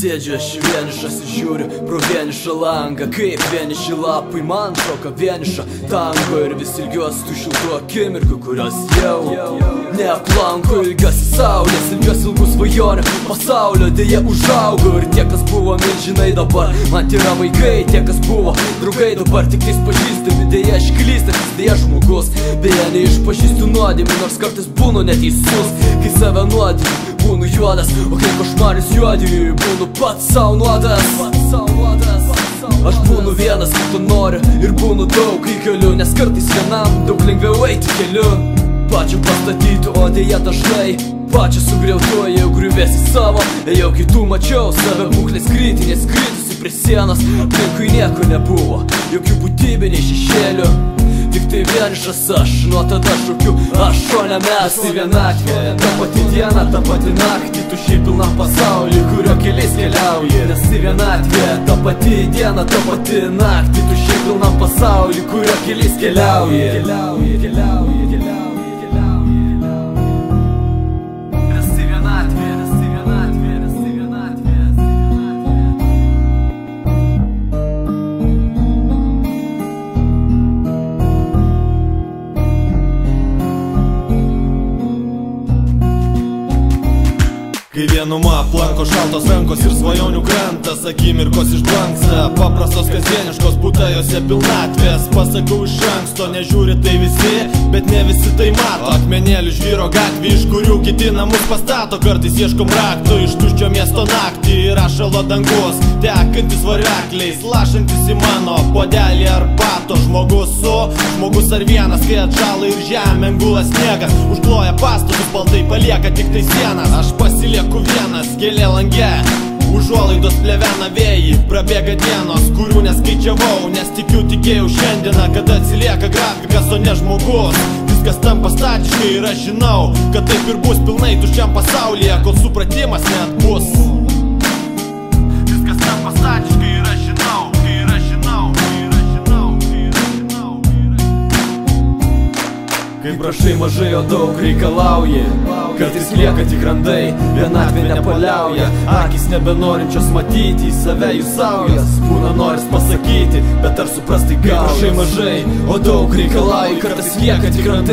Sėdžiu aš vienišas ir žiūriu pro vienišą langą, kaip vieniši lapai man šoka vienišą tango. Ir vis ilgiuosi tų šiltų akimirkų, kurios jau neaplanko. Ilgiuosi saulės, ilgiuosi ilgų svajonių pasaulio. Deja užaugo ir tie, kas buvo milžinai, dabar man yra vaikai. Tie, kas buvo draugai, dabar tik tais pažįstami. Deja aš klystantis, deja žmogus, beje neišpažįstu nuodėmių, nors kartais būnu neteisus. Kai save nuodėmiu, būnu juodas, o kai košmaris juodėjų, būnu pats sau nuodas. Aš būnu vienas, kai tu nori, ir būnu daug į keliu, nes kartais vienam daug lengviau eiti keliu. Pačiu pastatytų, o dėja dažnai pačiu sugriautuoju, griuvėsi savo. Jau kitų mačiau, save būklės kritinės, kritusi prie sienos. Aplinkui nieko nebuvo, jokių būtybių nei šešėlių, tik tai vienišas aš. Nuo tada šaukiu aš, o ne mes. Tai vienatvė, ta pati diena, ta pati naktį, tu šiaip pilna pasaulį, kurio keliais keliauji. Nes tai vienatvė, ta pati diena, ta pati naktį, tu šiaip pilna pasaulį, kurio keliais keliauji. Kai vienuma aplanko šaltos rankos ir svajonių krantas, akimirkos išblanksta, paprastos kasdieniškos būta jose pilnatvės. Pasakau iš anksto, nežiūri tai visi, bet ne visi tai mato. Akmenėlių žvyro gatvį, iš kurių kiti namus pastato. Kartais ieškom raktų iš tuščio miesto naktį ir ašalo dangus, tekantis varvekliais, lašantis į mano puodelį arbato. Žmogus ar vienas, kai atšala ir žemė gula sniegas, užkloja pastatus, baltai palieka tik tai sienas. Aš pasilieku vienas, gėlė lange, užuolaidos plevena vėjai. Prabėga dienos, kurių neskaičiavau, nes tikėjau šiandieną, kad atsilieka grafikas, o ne žmogus. Viskas tampa statiškai ir aš žinau, kad taip ir bus pilnai tuščiam pasaulyje, kol supratimas net bus. Viskas tampa statiškai ir aš žinau, Kai prašai mažai, o daug reikalauji, kartais lieka tik randai, vienatvė nepaliauja. Akis nebenorinčios matyti, į save jų saujas, būna noris pasakyti, bet ar suprastai gaujas. Kai prašai mažai, o daug reikalauji, kartais lieka tik randai.